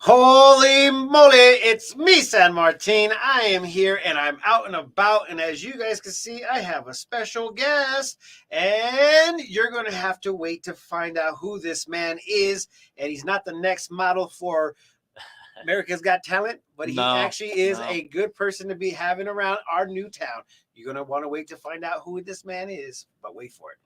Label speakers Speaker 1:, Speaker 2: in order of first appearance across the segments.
Speaker 1: Holy moly, it's me, San Martin. I am here and I'm out and about. And as you guys can see, I have a special guest. And you're going to have to wait to find out who this man is. And he's not the next model for America's Got Talent, but he actually is a good person to be having around our new town. You're going to want to wait to find out who this man is, but wait for it.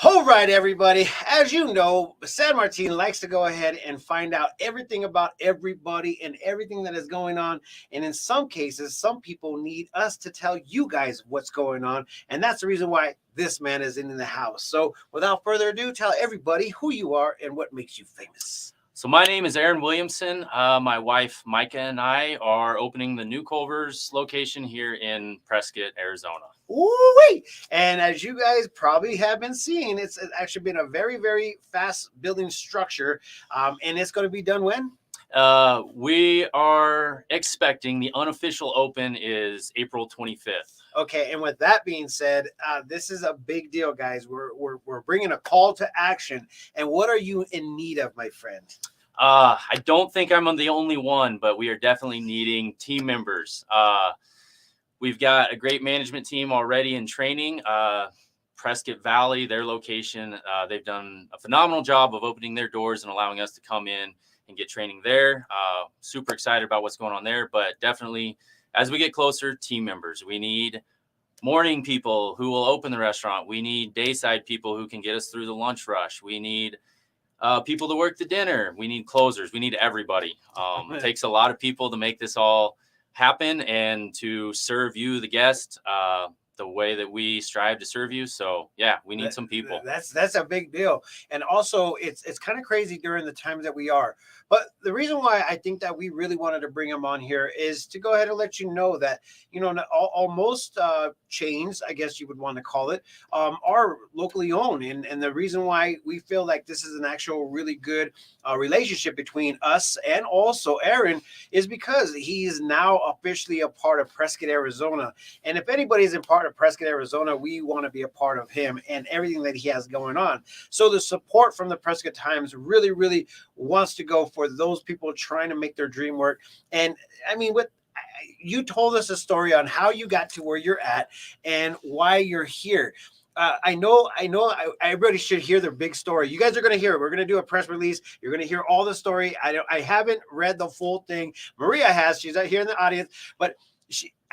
Speaker 1: All right, everybody. As you know, San Martin likes to go ahead and find out everything about everybody and everything that is going on. And in some cases, some people need us to tell you guys what's going on. And that's the reason why this man is in the house. So without further ado, tell everybody who you are and what makes you famous.
Speaker 2: So my name is Aaron Williamson. My wife, Micah, and I are opening the new Culvers location here in Prescott, Arizona.
Speaker 1: Ooh-wee. And as you guys probably have been seeing, it's actually been a very, very fast building structure. And it's going to be done when?
Speaker 2: We are expecting the unofficial open is April 25th.
Speaker 1: Okay, and with that being said, this is a big deal, guys. We're bringing a call to action. And what are you in need of, my friend?
Speaker 2: I don't think I'm the only one, but we are definitely needing team members. We've got a great management team already in training. Prescott Valley, their location, they've done a phenomenal job of opening their doors and allowing us to come in and get training there. Super excited about what's going on there, but definitely as we get closer, team members. We need morning people who will open the restaurant. We need dayside people who can get us through the lunch rush. We need people to work the dinner. We need closers. We need everybody. It takes a lot of people to make this all happen and to serve you, the guest, the way that we strive to serve you. So yeah, we need some people.
Speaker 1: That's a big deal. And also it's kind of crazy during the times that we are. But the reason why I think that we really wanted to bring him on here is to go ahead and let you know that, you know, almost chains, I guess you would want to call it, are locally owned. And the reason why we feel like this is an actual really good relationship between us and also Aaron is because he is now officially a part of Prescott, Arizona. And if anybody's in part of Prescott, Arizona, we want to be a part of him and everything that he has going on. So the support from the Prescott Times really, really wants to go for those people trying to make their dream work. And I mean, you told us a story on how you got to where you're at and why you're here. I know everybody should hear the big story. You guys are going to hear it. We're going to do a press release. You're going to hear all the story. I haven't read the full thing. Maria has. She's out here in the audience, but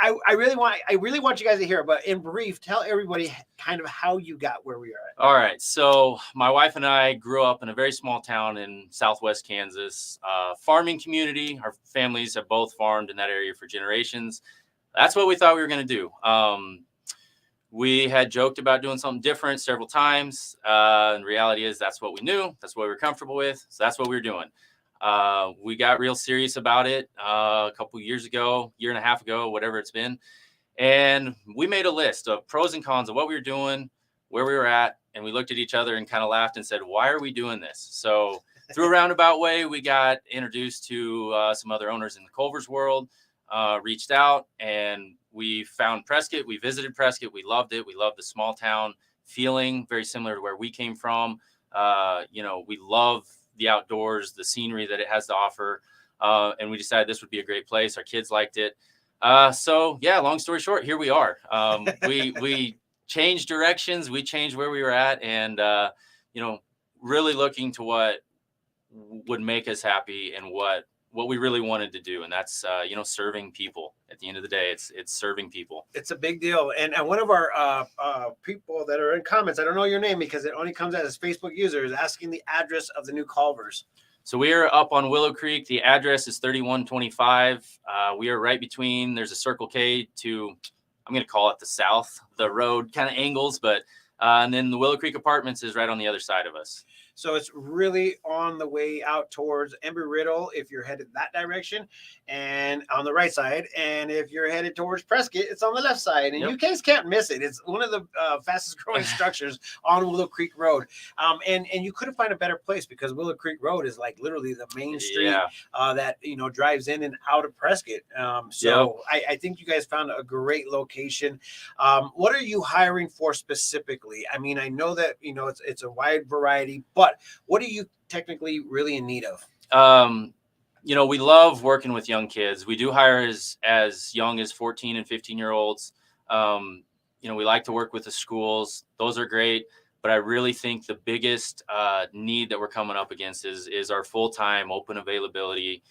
Speaker 1: I really want you guys to hear it, but in brief, tell everybody kind of how you got where we are at.
Speaker 2: All right. So my wife and I grew up in a very small town in Southwest Kansas, farming community. Our families have both farmed in that area for generations. That's what we thought we were going to do. We had joked about doing something different several times. And reality is that's what we knew. That's what we were comfortable with. So that's what we were doing. We got real serious about it a couple years ago, year and a half ago, whatever it's been. And we made a list of pros and cons of what we were doing, where we were at. And we looked at each other and kind of laughed and said, why are we doing this? So through a roundabout way, we got introduced to some other owners in the Culvers world, reached out, and we found Prescott. We visited Prescott. We loved it. We loved the small town feeling, very similar to where we came from. We love the outdoors, the scenery that it has to offer. And we decided this would be a great place. Our kids liked it. So yeah, long story short, here we are. We changed directions. We changed where we were at and, really looking to what would make us happy and what we really wanted to do. And that's, serving people. At the end of the day, it's serving people.
Speaker 1: It's a big deal. And one of our people that are in comments, I don't know your name because it only comes out as Facebook user, is asking the address of the new Culvers.
Speaker 2: So we are up on Willow Creek. The address is 3125. We are right between, there's a Circle K to, I'm going to call it the south. The road kind of angles, but and then the Willow Creek Apartments is right on the other side of us.
Speaker 1: So it's really on the way out towards Embry-Riddle if you're headed that direction, and on the right side. And if you're headed towards Prescott, it's on the left side. And
Speaker 2: Yep.
Speaker 1: you guys can't miss it. It's one of the fastest growing structures on Willow Creek Road. And you couldn't find a better place because Willow Creek Road is like literally the main street
Speaker 2: Yeah.
Speaker 1: that drives in and out of Prescott. So I think you guys found a great location. What are you hiring for specifically? I mean, I know that it's a wide variety, but what are you technically really in need of?
Speaker 2: We love working with young kids. We do hire as young as 14 and 15-year-olds. We like to work with the schools. Those are great. But I really think the biggest need that we're coming up against is our full-time open availability,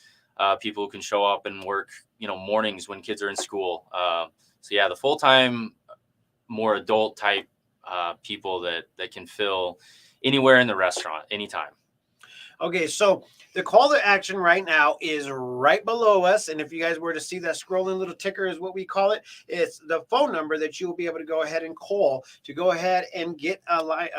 Speaker 2: people who can show up and work, mornings when kids are in school. The full-time, more adult type people that can fill anywhere in the restaurant, anytime.
Speaker 1: Okay, so the call to action right now is right below us. And if you guys were to see that scrolling little ticker is what we call it. It's the phone number that you will be able to go ahead and call to go ahead and get a line.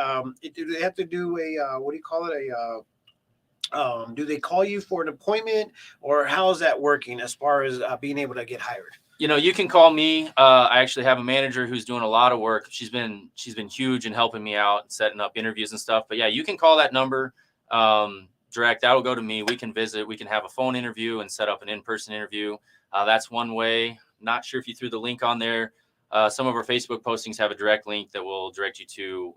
Speaker 1: Do they have to do a, what do you call it? Do they call you for an appointment, or how's that working as far as being able to get hired?
Speaker 2: You can call me. I actually have a manager who's doing a lot of work. She's been huge in helping me out, setting up interviews and stuff. But yeah, you can call that number. Direct, that will go to me. We can visit, we can have a phone interview and set up an in-person interview. That's one way. Not sure if you threw the link on there. Some of our Facebook postings have a direct link that will direct you to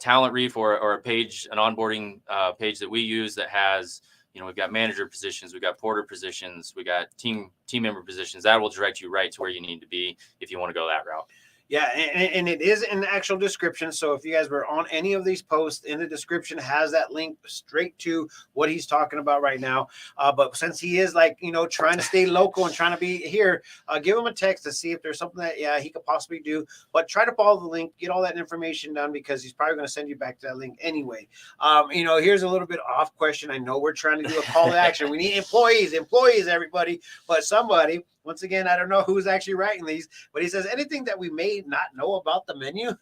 Speaker 2: Talent Reef or a page, an onboarding page that we use that has, we've got manager positions, we've got porter positions, we got team member positions. That will direct you right to where you need to be if you want to go that route.
Speaker 1: Yeah, and it is in the actual description. So if you guys were on any of these posts, in the description has that link straight to what he's talking about right now. But since he is trying to stay local and trying to be here, give him a text to see if there's something that he could possibly do. But try to follow the link, get all that information done, because he's probably going to send you back to that link anyway. Here's a little bit off question. I know we're trying to do a call to action. We need employees, everybody. But somebody, once again, I don't know who's actually writing these, but he says anything that we may not know about the menu.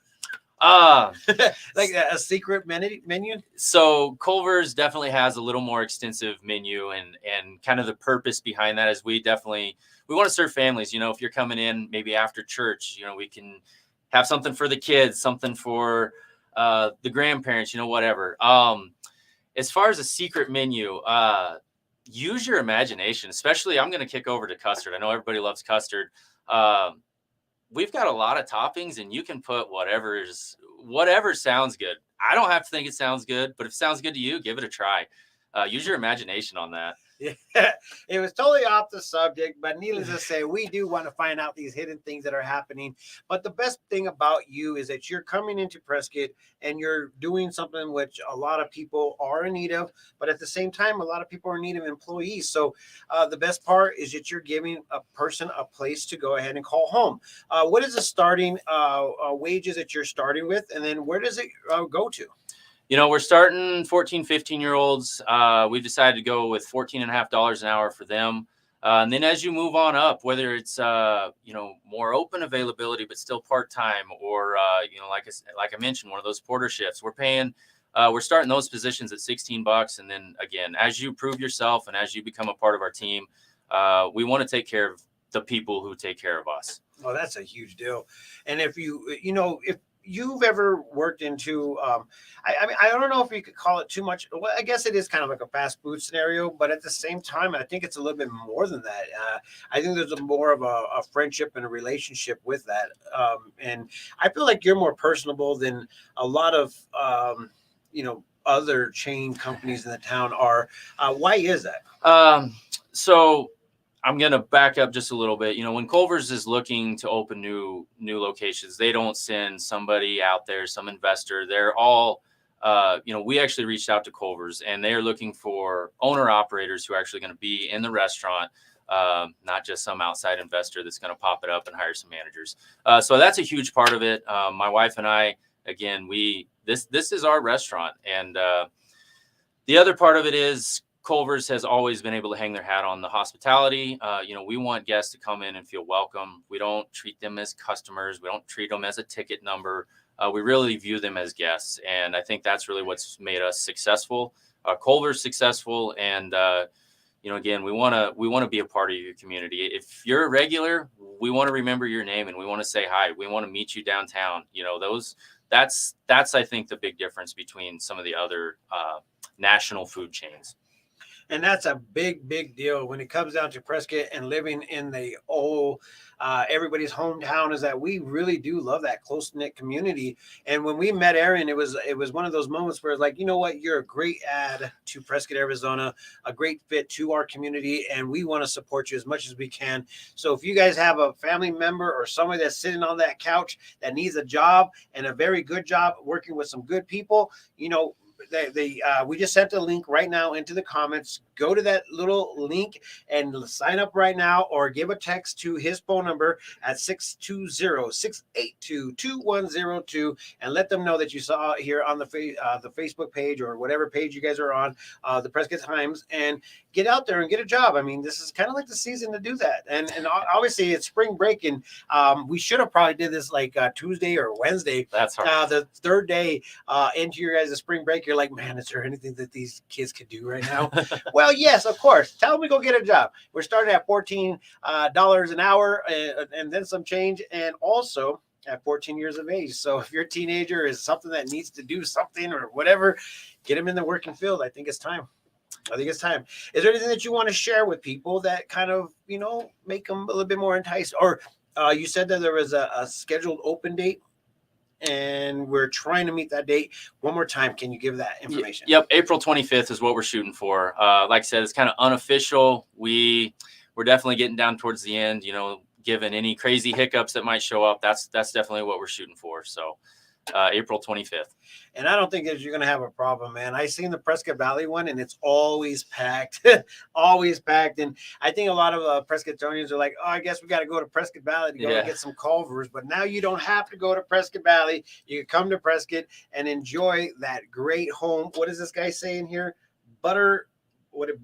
Speaker 1: Like a secret menu.
Speaker 2: So Culvers definitely has a little more extensive menu, and kind of the purpose behind that is we want to serve families. If you're coming in maybe after church, we can have something for the kids, something for the grandparents, whatever. As far as a secret menu, use your imagination, especially I'm going to kick over to custard. I know everybody loves custard. We've got a lot of toppings, and you can put whatever sounds good. I don't have to think it sounds good, but if it sounds good to you, give it a try. Use your imagination on that.
Speaker 1: Yeah, it was totally off the subject, but needless to say, we do want to find out these hidden things that are happening. But the best thing about you is that you're coming into Prescott and you're doing something which a lot of people are in need of, but at the same time, a lot of people are in need of employees. So the best part is that you're giving a person a place to go ahead and call home. What is the starting wages that you're starting with, and then where does it go to?
Speaker 2: We're starting 14, 15-year-olds. We've decided to go with $14.50 an hour for them. And then as you move on up, whether it's, more open availability, but still part-time, or, like I mentioned, one of those porter shifts, we're starting those positions at $16. And then again, as you prove yourself and as you become a part of our team, we want to take care of the people who take care of us.
Speaker 1: Well, that's a huge deal. And if if you've ever worked into, I mean, I don't know if you could call it too much. Well, I guess it is kind of like a fast food scenario, but at the same time, I think it's a little bit more than that. I think there's more of a friendship and a relationship with that. And I feel like you're more personable than a lot of, other chain companies in the town are. Why is that?
Speaker 2: So I'm going to back up just a little bit. When Culvers is looking to open new locations, they don't send somebody out there, some investor. They're all, we actually reached out to Culvers, and they are looking for owner operators who are actually going to be in the restaurant, not just some outside investor that's going to pop it up and hire some managers. So that's a huge part of it. My wife and I, again, this is our restaurant. And the other part of it is Culvers has always been able to hang their hat on the hospitality. We want guests to come in and feel welcome. We don't treat them as customers. We don't treat them as a ticket number. we really view them as guests. And I think that's really what's made us successful, Culver's successful. And, again, we want to be a part of your community. If you're a regular, we want to remember your name and we want to say hi. We want to meet you downtown. That's I think the big difference between some of the other national food chains.
Speaker 1: And that's a big deal when it comes down to Prescott and living in the everybody's hometown, is that we really do love that close knit community. And when we met Aaron, it was one of those moments where it's like, you know what, you're a great add to Prescott, Arizona, a great fit to our community, and we want to support you as much as we can. So if you guys have a family member or somebody that's sitting on that couch that needs a job, and a very good job working with some good people, we just sent a link right now into the comments. Go to that little link and sign up right now, or give a text to his phone number at 620-682-2102 and let them know that you saw it here on the Facebook page or whatever page you guys are on, the Prescott Times, and get out there and get a job. I mean, this is kind of like the season to do that. And obviously it's spring break, and we should have probably did this like Tuesday or Wednesday.
Speaker 2: That's right.
Speaker 1: The third day into your guys' spring break, you're like, man, is there anything that these kids could do right now? Well, yes, of course. Tell them to go get a job. We're starting at $14 an hour and then some change, and also at 14 years of age. So if your teenager is something that needs to do something or whatever, get them in the working field. I think it's time. Is there anything that you want to share with people that kind of, make them a little bit more enticed? Or you said that there was a scheduled open date, and we're trying to meet that date. One more time, can you give that information?
Speaker 2: Yep, April 25th is what we're shooting for. Like I said, it's kind of unofficial. We're definitely getting down towards the end, given any crazy hiccups that might show up. That's definitely what we're shooting for. So April 25th.
Speaker 1: And I don't think that you're going to have a problem, man. I seen the Prescott Valley one, and it's always packed, always packed. And I think a lot of Prescottonians are like, oh, I guess we got to go to Prescott Valley to go and get some Culvers. But now you don't have to go to Prescott Valley. You can come to Prescott and enjoy that great home. What is this guy saying here? Butter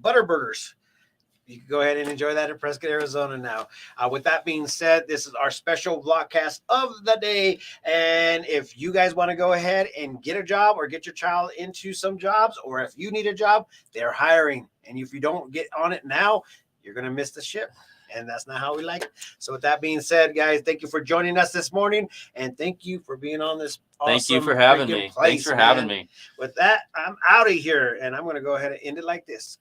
Speaker 1: burgers. You can go ahead and enjoy that in Prescott, Arizona now. With that being said, this is our special vlogcast of the day. And if you guys want to go ahead and get a job or get your child into some jobs, or if you need a job, they're hiring. And if you don't get on it now, you're going to miss the ship. And that's not how we like it. So with that being said, guys, thank you for joining us this morning. And thank you for being on this awesome
Speaker 2: Thank you for having me.
Speaker 1: Place,
Speaker 2: Thanks for having me.
Speaker 1: With that, I'm out of here. And I'm going to go ahead and end it like this.